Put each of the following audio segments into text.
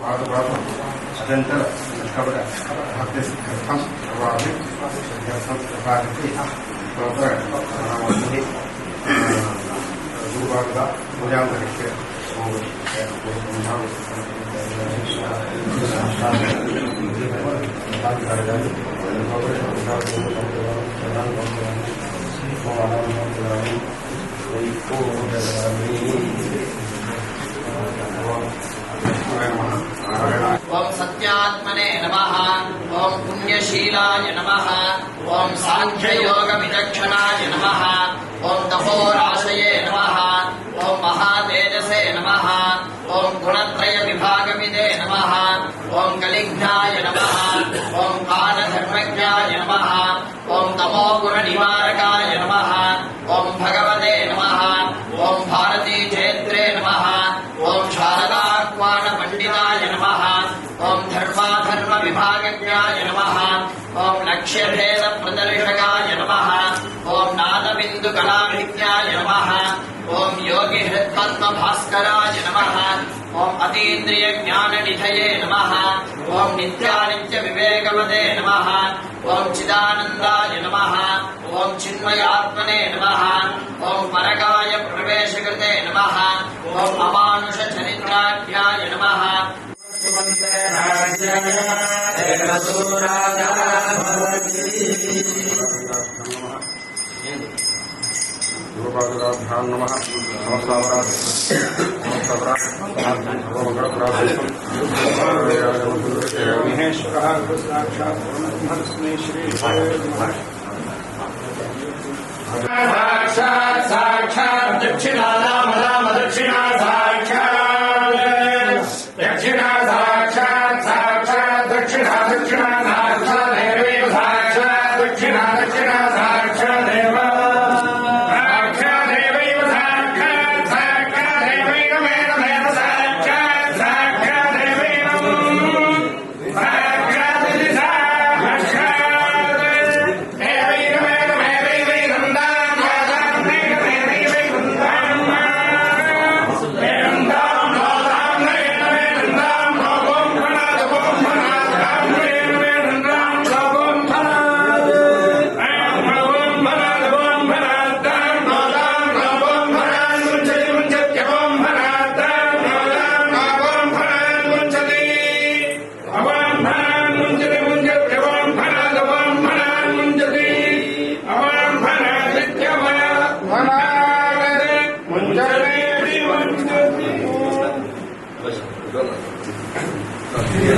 अनंतर भक्ति पूजा करके ओम सत्यात्मने नमः। ओम पुण्यशीलाय नमः। ओम सांख्ययोग विचक्षणाय नमः। ओम तपोराशये नमः। ओम महातेजसे नमः। ओम गुणत्रय विभागविदे नमः। ओम कलिघ्नाय नमः। ओम कालधर्मज्ञाय नमः। ओम तमोगुण निवारकाय नमः। ओम भगवते नमः। ओम भारती क्षेत्रे नमः। ओम शारदाह्वान पंडिताय नमः। ओम धर्माधर्म विभागज्ञाय नमः। ओम लक्ष्यभेद प्रदर्शकाय नमः। ओम नादबिंदु कलाभिज्ञाय नमः। ओम योगी हृत्पद्म भास्कराय नमः। ओम अतीन्द्रिय ज्ञान निधये नमः। ओम नित्यानित्य विवेकवदे नमः। ओम चिदानंदाय नमः। ओम चिन्मयात्मने नमः। ओम परकाय प्रवेशकृते नमः। ओम अमानुष चरित्राढ्याय नमः। गुरुपादराभ्यां नमः। महेश्वरः साक्षात् परमस्मै श्री साक्षात् दक्षिणानाम दक्षिणा साक्षात् दक्षिणा साक्षात् साक्षात् दक्षिणा दक्षिणा साक्षात् देवैव साक्षात् दक्षिणा दक्षिणा साक्षात् देव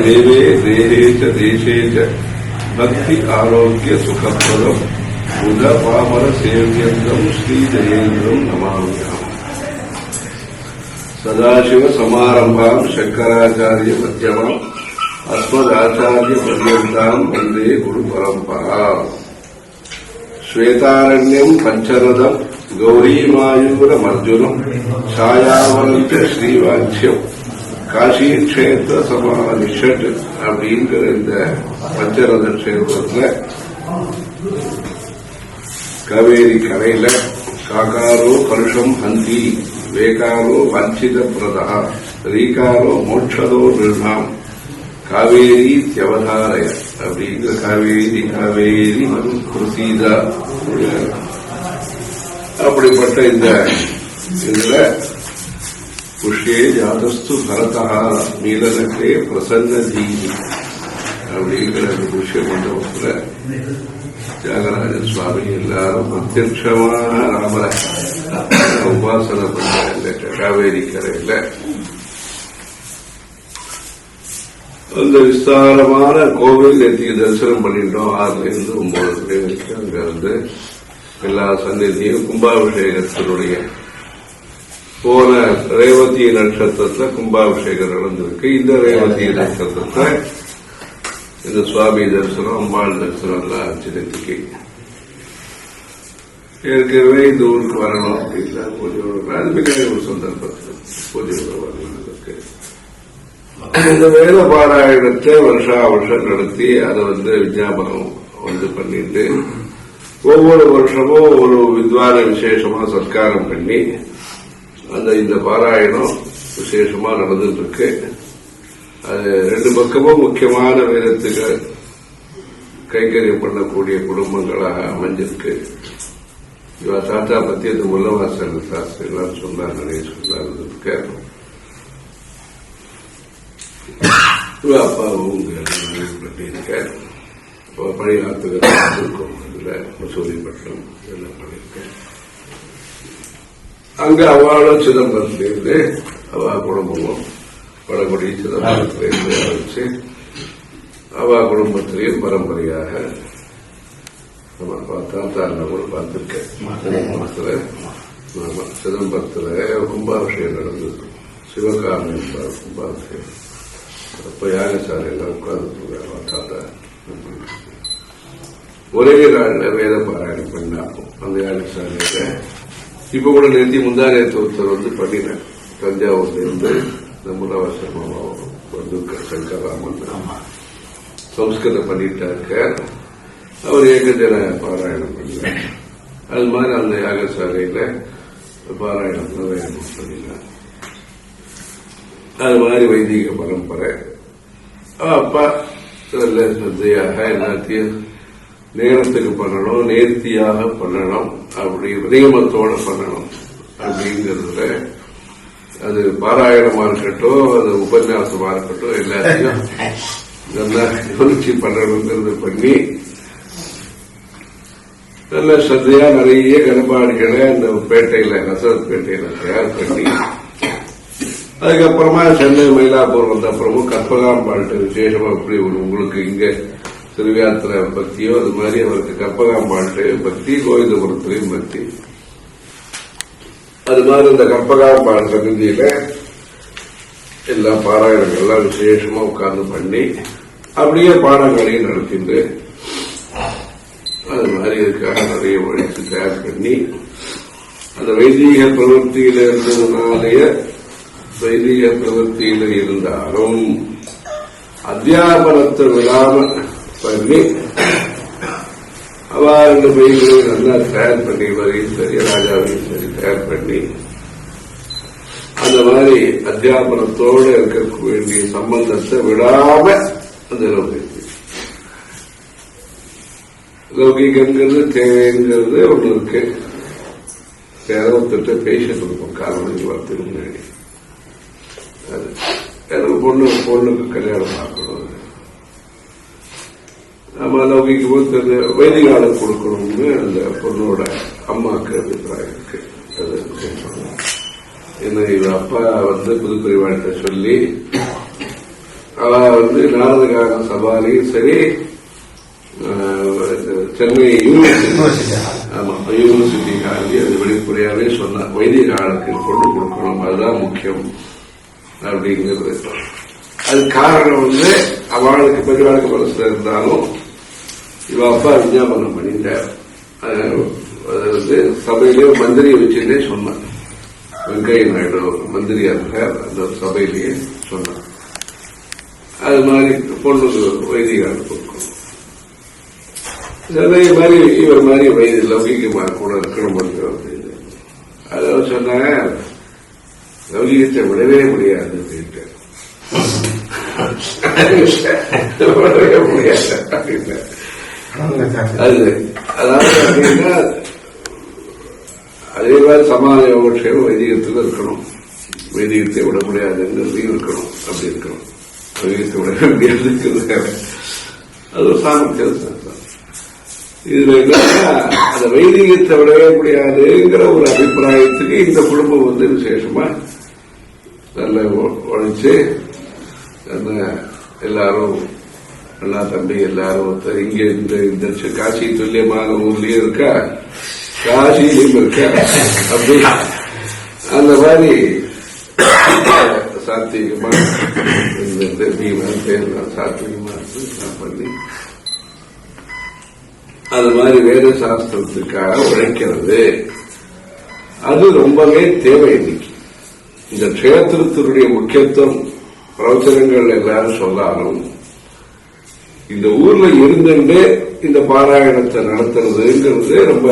देवे देहे च देशे च भक्ति आरोग्य सुखप्रदम बुध पामर सेव्यंगम श्री जयेन्द्रम नमाम्यहम्। सदाशिव समारंभां शंकराचार्य मध्यमां अस्मदाचार्य पर्यन्तां वन्दे गुरु परंपरा। श्वेतारण्यं पंचरथं गौरीमायूरमर्जुनं छायावनं च श्रीवाच्यं காசி கஷேத்திர சமானிஷட் அப்படிங்கிற இந்த பஞ்சரத கஷேத்திரத்துல காவேரி கரையில காகாரோ கலுஷம் ஹந்தி வேகாரோ வஞ்சித பிரதா ரீகாரோ மோட்சதோ நிர்ணாம் காவேரி தியவதாரய அப்படிங்கிற காவேரி காவேரி குருசீதா அப்படிப்பட்ட இந்த இதுல புஷ்யே ஜாதஸ்து பரதா நீலநகரே பிரசன்ன தீனி அப்படிங்கிற புஷ்ய மண்டபத்துல தியாகராஜ சுவாமி எல்லாரும் பிரத்யட்சமான ராமரை உபாசனை பண்ண காவேரி கரையில அந்த விஸ்தாரமான கோவில் நேற்று தரிசனம் பண்ணிட்டோம். 6லிருந்து 9 வரைக்கும் அங்க வந்து எல்லா சந்நிதியும் கும்பாபிஷேகத்தினுடைய போன ரேவதி நட்சத்திரத்துல கும்பாபிஷேகம் நடந்திருக்கு. இந்த ரேவதி நட்சத்திரத்துல இந்த சுவாமி தரிசனம் அம்பாள் தரிசனம் எல்லாம் அர்ச்சனைக்கு ஏற்கனவே இந்த ஊருக்கு வரணும் அப்படின்னா பூஜை அது மிக ஒரு சந்தர்ப்பத்தில் பூஜை வரணுக்கு இந்த வேத பாராயணத்தை வருஷா வருஷம் நடத்தி அதை விஞ்ஞாபனம் பண்ணிட்டு ஒவ்வொரு வருஷமும் ஒரு வித்வான விசேஷமா சத்காரம் பண்ணி இந்த பாராயணம் விசேஷமா நடந்துட்டு இருக்கு. அது ரெண்டு பக்கமும் முக்கியமான வேதத்துக்கு கைங்கரியம் பண்ணக்கூடிய குடும்பங்களாக அமைஞ்சிருக்கு. இவ தாத்தா பத்தி அந்த முல்லவாசல் சாஸ்திரி எல்லாம் சொன்னார், நிறைய சொன்னார். இவ அப்பாவும் பண்ணியிருக்கார். பழைய ஆத்துகள் இருக்கும், அதுல மசூதிப்பட்டம் இதெல்லாம் பண்ணியிருக்கேன். அங்க அவளும் சிதம்பரத்திலிருந்து அவ குடும்பமும் வடகுடி சிதம்பரத்திலிருந்து ஆரம்பிச்சு அவ குடும்பத்திலையும் பரம்பரையாக தாத்தா கூட பார்த்திருக்கேன். சிதம்பரத்துல கும்பாபிஷேகம் நடந்தது, சிவகாமி கும்பாபிஷேகம். அப்ப யாகசாலையில உட்கார்ந்து தாத்தா ஒரே நாள்ல வேத பாராயணம் பண்ணாக்கும் அந்த யாகசாலையில. இப்ப கூட நேர்த்தி முந்தானேத்து ஒருத்தர் பண்ணினேன், தஞ்சாவூர்ல இருந்து நம்மளவாசம் வந்து சங்கராமன் சம்ஸ்கிருதம் பண்ணிட்டாக்க அவர் ஏகஜன பாராயணம் பண்ணல. அது மாதிரி அந்த யாகசாலையில பாராயணம் பண்ணினார். அது மாதிரி வைதிக பரம்பரை. அப்பா நல்ல சந்தையாக எல்லாத்தையும் நேரத்துக்கு பண்ணணும், நேர்த்தியாக பண்ணணும், அப்படி நியமத்தோட பண்ணணும் அப்படிங்கிறதுல அது பாராயணமா இருக்கட்டும், அது உபன்யாசமா இருக்கட்டும், எல்லாத்தையும் நல்லா யோசிச்சு பண்ணணுங்கிறது பண்ணி நல்ல சந்தையா நிறைய கனபாடிகளை அந்த பேட்டையில ரசத் பேட்டையில தயார் பண்ணி அதுக்கப்புறமா சென்னை மயிலாப்பூர் வந்த அப்புறமும் கற்பகாம்பாள்கிட்ட விசேஷமா எப்படி உங்களுக்கு இங்க திருவியாத்திர பக்தியோ அது மாதிரி அவருக்கு கற்பகாம்பாள்கிட்ட பக்தி, கோவிந்தபுரத்திலையும் பக்தி. அது மாதிரி இந்த கற்பகாம்பாள் சன்னதியில எல்லா பாராயணங்கள்லாம் விசேஷமா உட்கார்ந்து பண்ணி அப்படியே பாடங்களையும் நடத்திட்டு அது மாதிரி இதுக்காக நிறைய உழைத்து தயார் பண்ணி அந்த வைதிக பிரவൃத்தியில இருந்ததுனாலேயே வைதிக பிரவൃத்தியில இருந்தாலும் அத்தியாபனத்தை விடாம பண்ணி அவ ரெண்டு பையங்களையும் நல்லா தயார் பண்ணி வரையும் சரி ராஜாவையும் சரி தயார் பண்ணி அந்த மாதிரி அத்தியாபனத்தோடு இருக்க வேண்டிய சம்பந்தத்தை விடாம அந்த லௌகிகங்கிறது தேவைங்கிறது ஒண்ணு இருக்கு. ஒருத்தர் பேசிட்டு இருக்கும் காரணம் வரத்துக்கு முன்னாடி அது பொண்ணுக்கு கல்யாணம் பார்க்கணும், நம்ம லௌகிக்கு வைதிகாலம் கொடுக்கணும்னு அந்த பொண்ணோட அம்மாவுக்கு அபிப்பிராயம் இருக்கு. அது என்ன இவ அப்பா புதுப்பரிவாழ்கிட்ட சொல்லி அவ நாரதகார சபாலையும் சரி சென்னை யூனிவர்சிட்டி யூனிவர்சிட்டி காலி அது வெளிப்படையாவே சொன்ன வைதிக ஆளுக்கு கொண்டு கொடுக்கணும், அதுதான் முக்கியம் அப்படிங்கிறது. அது காரணம் அவளுக்கு பெரியவாளுக்கு மனசுல இருந்தாலும் இவ அப்பா விஞ்ஞாபனம் பண்ணிட்டார். அது சபையிலே மந்திரியை வச்சுட்டே சொன்னார். வெங்கையா நாயுடு மந்திரியா இருக்கார், அந்த சபையிலேயே சொன்னார். அது மாதிரி பொண்ணுக்கு வைதிகாரம் கொடுக்கணும். அதே மாதிரி இவர் மாதிரி வயது லௌகிகமா கூட இருக்கணும் அப்படின்னு அதாவது சொன்ன லௌகிகத்தை விடவே முடியாது அப்படின்ட்டு விடவே முடியாது அப்படின்னு அது அதாவது அப்படின்னா அதே மாதிரி சமாஜ யோகக்ஷேமம் வைதிகத்தில் இருக்கணும், வைதிகத்தை விட முடியாதுங்கிறதையும் இருக்கணும். அப்படி இருக்கணும், வைதிகத்தை விட முடியாதுங்கிறது அது ஒரு சாமர்த்தியம். இதுல என்னன்னா அந்த வைதிகத்தை விடவே முடியாதுங்கிற ஒரு அபிப்பிராயத்துக்கு இந்த குடும்பம் விசேஷமா நல்ல உழைச்சு எல்லாரும் அண்ணா தம்பி எல்லாரும் இங்க இந்த காசி துல்லியமான ஊர்லயும் இருக்கா, காசியிலும் இருக்கா, அப்படி அந்த மாதிரி சாத்வீகமா சாத்வீகமா பண்ணி அது மாதிரி வேத சாஸ்திரத்துக்காக உழைக்கிறது அது ரொம்பவே தேவை. இன்னைக்கு இந்த க்ஷேத்திரத்தினுடைய முக்கியத்துவம் பிரவச்சனங்கள் எல்லாரும் சொன்னாலும் இந்த ஊர்ல இருந்துட்டு இந்த பாராயணத்தை நடத்துறதுங்கிறது ரொம்ப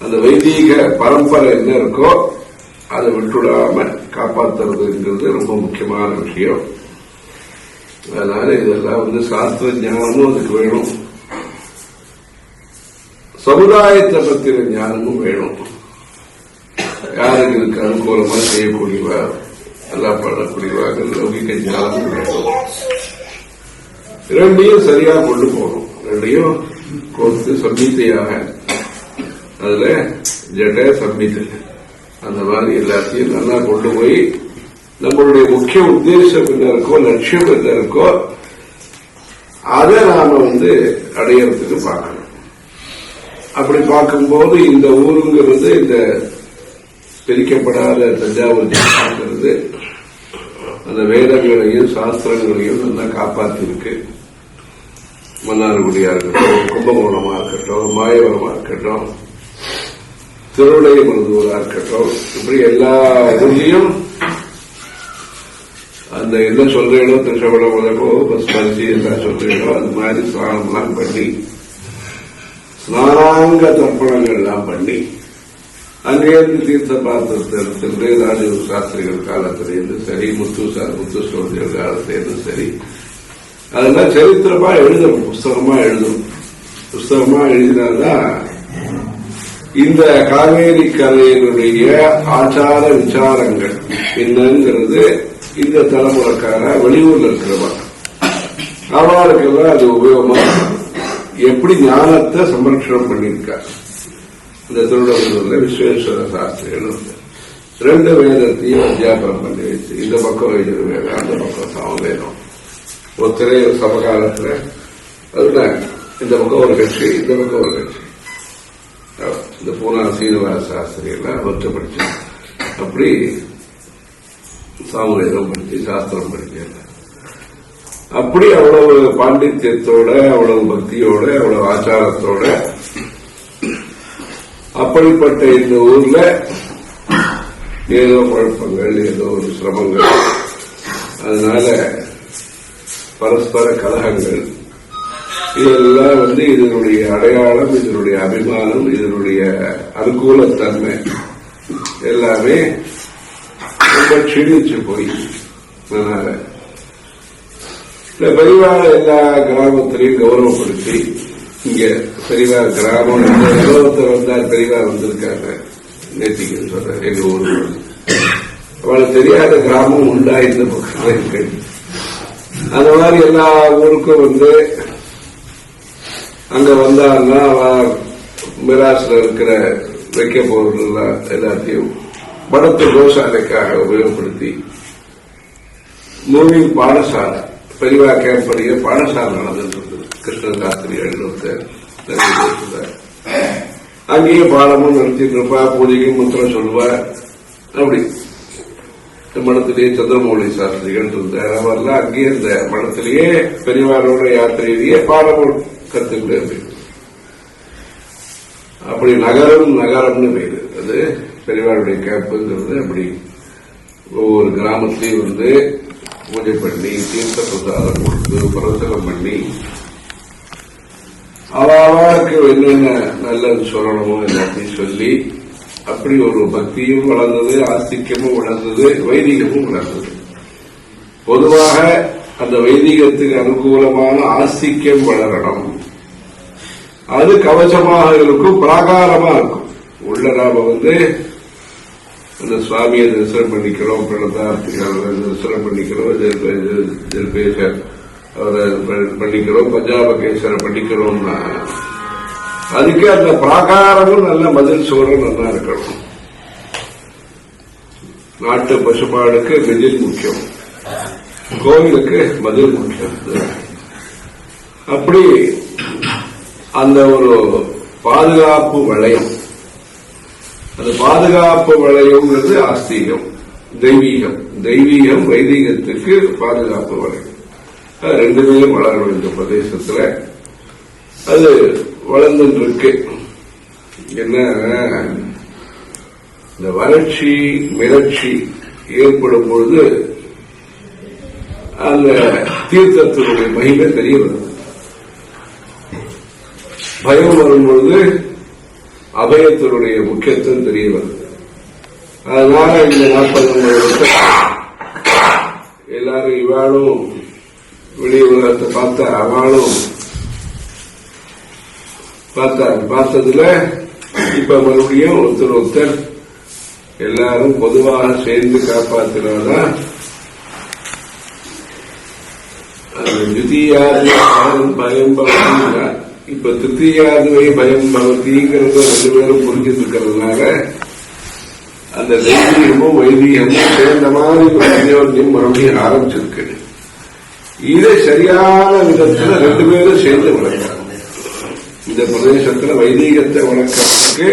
அந்த வைதீக பரம்பரை என்ன இருக்கோ அதை விட்டுடாம காப்பாத்துறதுங்கிறது ரொம்ப முக்கியமான விஷயம். அதனால இதெல்லாம் சாஸ்திர ஞானமும் அதுக்கு வேணும், சமுதாயத்தை பற்றின ஞானமும் வேணும். யாருக்கு இதுக்கு அனுகூலமா செய்யக்கூடியவா, நல்லா பண்ணக்கூடியவாக லௌகிக ஞானமும் வேணும். ரெண்டையும் சரியா கொண்டு போகணும். ரெண்டையும் கோர்த்து சம்மித்தையாக, அதுல ஜட சம்மித்தை, அந்த மாதிரி எல்லாத்தையும் நல்லா கொண்டு போய் நம்மளுடைய முக்கிய உத்தேசம் என்ன இருக்கோ, லட்சியம் என்ன இருக்கோ, அதை நாம அடையறதுக்கு பார்க்கணும். அப்படி பார்க்கும்போது இந்த ஊருங்கிறது, இந்த பிரிக்கப்படாத தஞ்சாவூர் ஜில்லாங்கிறது அந்த வேதங்களையும் சாஸ்திரங்களையும் நல்லா காப்பாற்றிருக்கு. மன்னார்குடியா இருக்கட்டும், கும்பகோணமா இருக்கட்டும், மாயவரமா இருக்கட்டும், திருவிடைமருதூரா இருக்கட்டும், இப்படி எல்லா ஊர்லயும் அந்த என்ன சொல்றீங்களோ, திருஷபடம் முதலோ பஸ்மரிசி எல்லாம் சொல்றீங்களோ அது மாதிரி ஸ்நானம்லாம் பண்ணி, ஸ்நானாங்க தர்ப்பணங்கள் எல்லாம் பண்ணி, அங்கேயிருந்து தீர்த்த பாத்திரத்திலிருந்து ராஜீவ் சாஸ்திரிகள் காலத்திலிருந்து சரி, முத்து சோழர்கள் காலத்திலிருந்து சரி, அதெல்லாம் சரித்திரமா எழுதணும், புஸ்தகமா எழுதணும். புஸ்தகமா எழுதினால்தான் இந்த காவேரி கரையினுடைய ஆச்சார விசாரங்கள் என்னங்கிறது இந்த தலைமுறைக்கார வெளியூர்ல இருக்கிறவங்க அவர்களுக்கெல்லாம் அது உபயோகமா எப்படி ஞானத்தை சம்ரட்சணம் பண்ணியிருக்கார். இந்த திருவிழா விஸ்வேஸ்வர சாஸ்திரிகள் 2 வேதத்தையும் அத்தியாபனம் பண்ணி வச்சு, இந்த பக்கம் வைத்திய வேதம், அந்த பக்கம் சாமவேதம், ஒருத்தரே சமகாலத்துல அதுல இந்த பக்கம் ஒரு கட்சி, இந்த பக்கம் ஒரு கட்சி, இந்த பூனா சீனிவாச சாஸ்திரிகள் ஒற்றை படிச்சு, அப்படி சாமவேதம் படிச்சு, சாஸ்திரம் படிக்க, அப்படி அவ்வளவு பாண்டித்யத்தோட, அவ்வளவு பக்தியோட, அவ்வளவு ஆச்சாரத்தோட, அப்படிப்பட்ட இந்த ஊர்ல ஏதோ குழப்பங்கள், ஏதோ ஒரு சிரமங்கள், அதனால பரஸ்பர கலகங்கள், இதெல்லாம் இதனுடைய அடையாளம், இதனுடைய அபிமானம், இதனுடைய அனுகூலத்தன்மை எல்லாமே ரொம்ப க்ஷீணிச்சு போய், அதனால இந்த பெரியவாழ் எல்லா கிராமத்திலையும் கௌரவப்படுத்தி, இங்க பெரியவாழ் கிராமம் கௌரவத்தில் வந்தால் பெரியவாழ் வந்திருக்காங்க நேத்திக்கு சொல்ற எங்க ஊருக்கு. அவளுக்கு தெரியாத கிராமம் உண்டா இந்த பக்கம் இருக்கு. அந்த மாதிரி எல்லா ஊருக்கும் அங்க வந்தாருன்னா மிராஸ்ல இருக்கிற வைக்க பொருள் எல்லாத்தையும் படத்து கோசாலைக்காக உபயோகப்படுத்தி மூவிங் பாடசாலை, பெரியவா கேம்படிய பாடசாலை நடந்துட்டு இருந்தது. கிருஷ்ணசாஸ்திரி எழுத அங்கேயே பாடமும் நடத்திட்டு இருப்பா, பூஜைக்கும் முத்திரம் சொல்லுவார். அப்படி மடத்திலேயே சந்திரமௌலி சாஸ்திரிகள் இருந்தார். அவர்லாம் அங்கேயே இந்த மடத்திலேயே பெரியவாரோட யாத்திரையிலேயே பாடமும் கத்துக்கிட்டு அப்படி நகரம்னு பேரு. அது பெரியவாருடைய கேம்புங்கிறது. அப்படி ஒவ்வொரு கிராமத்திலையும் பூஜை பண்ணி, தீர்த்த பிரசாதம் கொடுத்து, பிரசனம் பண்ணி, அவளுக்கு என்னென்ன நல்லது சொல்லணுமோ எல்லாத்தையும் சொல்லி, அப்படி ஒரு பக்தியும் வளர்ந்தது, ஆஸ்திகமும் வளர்ந்தது, வைதிகமும் வளர்ந்தது. பொதுவாக அந்த வைதிகத்துக்கு அனுகூலமான ஆஸ்திகம் வளரணும். அது கவசமாக இருக்கும், பிராகாரமா இருக்கும். உள்ள நாம அந்த சுவாமியை தரிசனம் பண்ணிக்கிறோம், பிரணதார்த்திகள் தரிசனம் பண்ணிக்கிறோம், ஜெல்பேசர் அவரை பண்ணிக்கிறோம், பஞ்சாபகேஸ்வரை பண்ணிக்கிறோம்னா அதுக்கு அந்த பிராகாரமும் நல்ல மதில் சுவரம் நல்லா இருக்கணும். நாட்டு பசுமாடுக்கு மதில் முக்கியம், கோவிலுக்கு மதில் முக்கியம். அப்படி அந்த ஒரு பாதுகாப்பு வளையம், அந்த பாதுகாப்பு வளையம்ங்கிறது ஆஸ்திகம், தெய்வீகம். தெய்வீகம் வைதிகத்துக்கு பாதுகாப்பு வளையம். ரெண்டுமே வளரணும் இந்த பிரதேசத்துல. அது வளர்ந்துட்டு இருக்கு. என்ன இந்த வறட்சி மிரட்சி ஏற்படும் பொழுது அந்த தீர்த்தத்தினுடைய மகிமை தெரிய வருது. பயம் வரும்பொழுது அபயத்தினுடைய முக்கியத்துவம் தெரிய வருது. அதனால இந்த 40 வருஷம் எல்லாரும் இவாளும் வெளி உலகத்தை பார்த்தா அவளும் பார்த்ததுல இப்ப மறுபடியும் ஒருத்தர் எல்லாரும் பொதுவாக சேர்ந்து காப்பாற்றினாதான் துதியாதும் பயம் பவதி. இப்ப திருத்தியாதுவை பயம் பவதிங்கிறத 2 பேரும் புரிஞ்சுட்டு இருக்கிறதுனால அந்த தெய்வீகமும் வைதீகமும் சேர்ந்த மாதிரி அந்யோன்யம் மறுபடியும் ஆரம்பிச்சிருக்கு. இதை சரியான விதத்துல 2 பேரும் சேர்ந்து வளர்க்கிறாங்க. இந்த பிரதேசத்துல வைதீகத்தை வளர்க்கறதுக்கு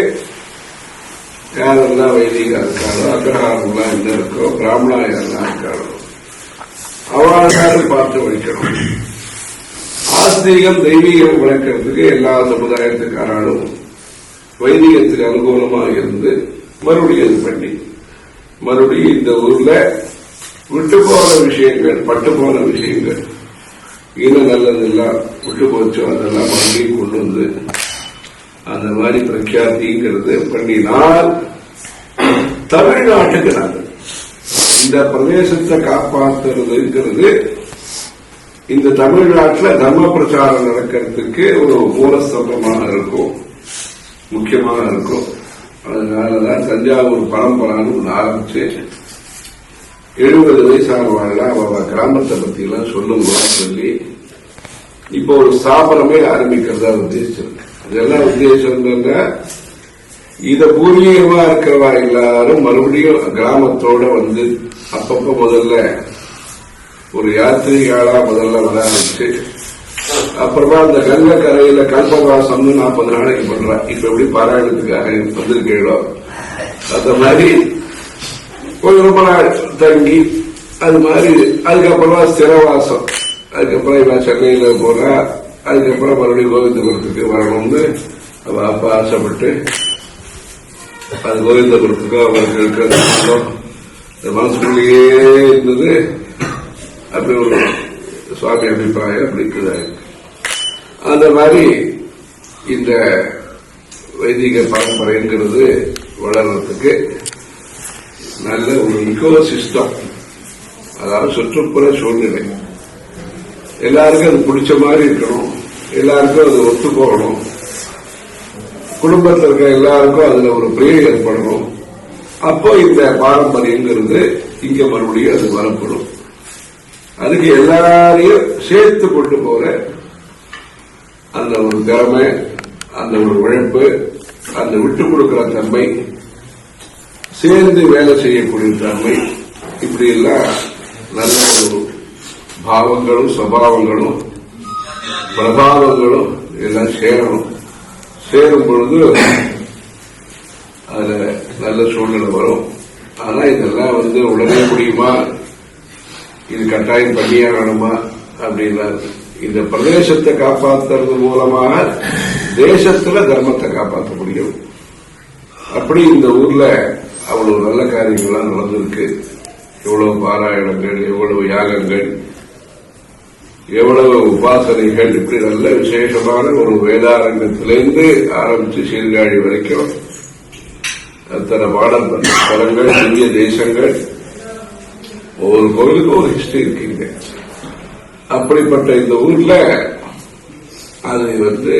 யாரெல்லாம் வைதீகம் இருக்காரோ, அக்ரஹாரம்லாம் என்ன இருக்கோ, பிராமணா யாரெல்லாம் இருக்காரோ அவளால் பார்த்து வைக்கணும். ஆஸ்திகம் தெய்வீகம் வளர்க்கறதுக்கு எல்லா சமுதாயத்துக்காராலும் வைதிகத்துக்கு அனுகூலமாக இருந்து மறுபடியும் இது பண்ணி மறுபடியும் இந்த ஊர்ல விட்டு போன விஷயங்கள், பட்டு போன விஷயங்கள், இன்னும் நல்லதெல்லாம் விட்டு போச்சோ அதெல்லாம் மறுபடியும் கொண்டு வந்து அந்த மாதிரி பிரக்யாதிங்கிறது பண்ணினால் தமிழ்நாட்டுக்கு நல்லது. இந்த பிரதேசத்தை காப்பாற்றுறதுங்கிறது இந்த தமிழ்நாட்டில் தர்ம பிரச்சாரம் நடக்கிறதுக்கு ஒரு மூலஸ்தம்பமாக இருக்கும், முக்கியமாக இருக்கும். அதனாலதான் தஞ்சாவூர் பரம்பரான்னு ஒன்று ஆரம்பிச்சு 70 வயசானவாள் அவ கிராமத்தை பத்தி எல்லாம் சொல்லும்போது சொல்லி இப்போ ஒரு ஸ்தாபனமே ஆரம்பிக்கிறதா உத்தேசிச்சிருக்கு. இதெல்லாம் உத்தேசம் இத பூர்வீகமா இருக்கிறவா எல்லாரும் மறுபடியும் கிராமத்தோட வந்து அப்பப்ப முதல்ல ஒரு யாத்திரிகாலா முதல்ல வர ஆரம்பிச்சு அப்புறமா அந்த கங்கை கரையில கல்பவாசம்னு 40 நாளைக்கு பண்றா. இப்ப எப்படி பாராயணத்துக்காக வந்திருக்கீங்களோ அந்த மாதிரி கொஞ்சம் ரொம்ப நாள் தங்கி அது மாதிரி அதுக்கப்புறமா ஸ்திரவாசம், அதுக்கப்புறம் இவன் சென்னையில போனா அதுக்கப்புறம் மறுபடியும் கோவிந்தபுரத்துக்கு வரணும்னு அவ அப்பா ஆசைப்பட்டு அது கோவிந்தபுரத்துக்கு அவருக்கு இருக்கிற மனசுக்குள்ளேயே இருந்தது. அப்படி ஒரு சுவாமி அபிப்பிராயம் அப்படி இருக்குதாங்க. அந்த மாதிரி இந்த வைதிக பரம்பரைங்கிறது வளர்றதுக்கு நல்ல ஒரு இக்கோ சிஸ்டம், அதாவது சுற்றுப்புற சூழ்நிலை எல்லாருக்கும் அது பிடிச்ச மாதிரி இருக்கணும், எல்லாருக்கும் அது ஒத்து போகணும், குடும்பத்தில் இருக்க எல்லாருக்கும் அதுல ஒரு பிரியம் ஏற்படணும். அப்போ இந்த பாரம்பரியங்கிறது இங்க மறுபடியும் அது வரப்படும். அதுக்கு எல்லாரையும் சேர்த்து கொண்டு போற அந்த ஒரு திறமை, அந்த ஒரு உழைப்பு, அந்த விட்டு கொடுக்கிற தன்மை, சேர்ந்து வேலை செய்யக்கூடிய தன்மை, இப்படி எல்லாம் நல்ல ஒரு பாவங்களும் சுபாவங்களும் பிரபாவங்களும் எல்லாம் சேரணும். சேரும் பொழுது அதுல நல்ல சூழ்நிலை வரும். ஆனா இதெல்லாம் உடனே முடியுமா, இது கட்டாயம் பண்ணியே வேணுமா அப்படின்னா இந்த பிரதேசத்தை காப்பாற்றுறது மூலமாக தேசத்துல தர்மத்தை காப்பாற்ற முடியும். அப்படி இந்த ஊர்ல அவ்வளவு நல்ல காரியங்கள்லாம் நடந்திருக்கு. எவ்வளவு பாராயணங்கள், எவ்வளவு யாகங்கள், எவ்வளவு உபாசனைகள், இப்படி நல்ல விசேஷமான ஒரு வேதாரங்கத்திலிருந்து ஆரம்பிச்சு சீர்காழி வரைக்கும் அத்தனை பாடல் ஸ்தலங்கள், இந்திய தேசங்கள், ஒவ்வொரு கோவிலுக்கும் ஒரு ஹிஸ்டரி இருக்குங்க. அப்படிப்பட்ட இந்த ஊர்ல அது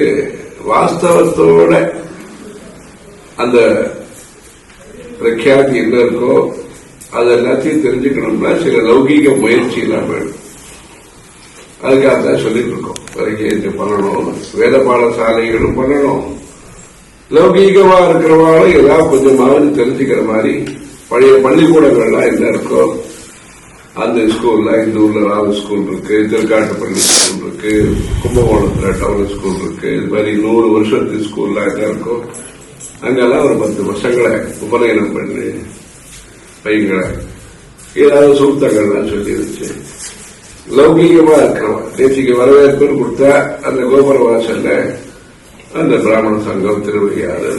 வாஸ்தவத்தோட அந்த பிரக்யாதி என்ன இருக்கோ அது எல்லாத்தையும் தெரிஞ்சுக்கணும்னா சில லௌகீக முயற்சி எல்லாம் வேணும். அதுக்காக தான் சொல்லிட்டு இருக்கோம். வரைக்கும் பண்ணணும், வேத பாடசாலைகளும் பண்ணணும், லௌகீகமா இருக்கிறவாலும் ஏதாவது கொஞ்சமாவது தெரிஞ்சுக்கிற மாதிரி பழைய பள்ளிக்கூடங்கள்லாம் என்ன இருக்கோ அந்த ஸ்கூல்ல, இந்த ஊர்ல ராவு ஸ்கூல் இருக்கு, திருக்காட்டுப்பள்ளி ஸ்கூல் இருக்கு, கும்பகோணத்துல டவுன் ஸ்கூல் இருக்கு, இது மாதிரி 100 வருஷத்து ஸ்கூல்ல என்ன இருக்கோ அங்கெல்லாம் ஒரு 10 வருஷங்களை உபநயனம் பண்ணி பையங்களை ஏதாவது சூத்தங்கள்லாம் சொல்லி வச்சு லௌகீகமா இருக்கிறவன் நேற்றுக்கு வரவேற்புன்னு கொடுத்தா அந்த கோபுர வாசல்ல அந்த பிராமண சங்கம் திருவையாறு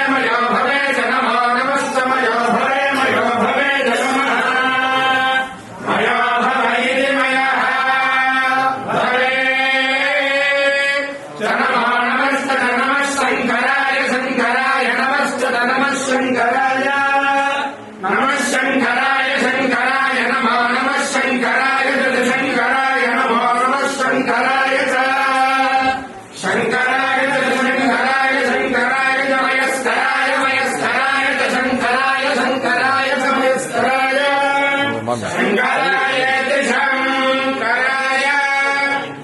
மயா शङ्कराय त्रिशङ्कराय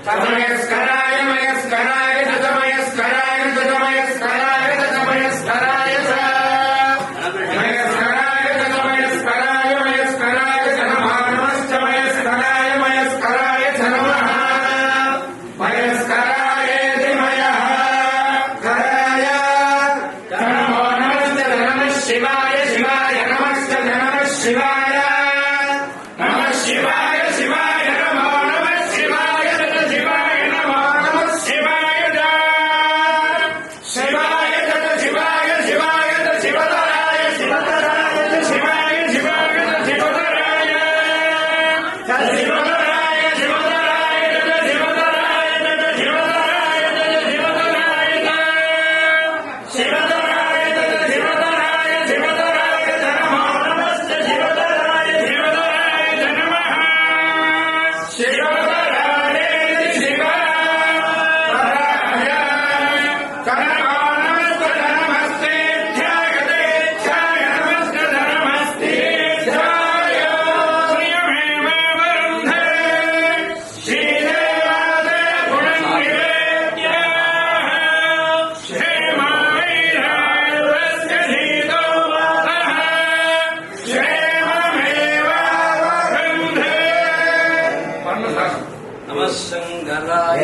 तमयस्कराय मयस्कराय तमयस्कराय तमयस्कराय तमयस्कराय मयस्कराय तमयस्कराय मयस्कराय नमश्च मयस्कराय मयस्कराय नमः मयस्कराय त्रिमयः कराय नमो नमश्च नमः शिवाय शिवाय नमश्च नमः शिवाय नमः शङ्कराय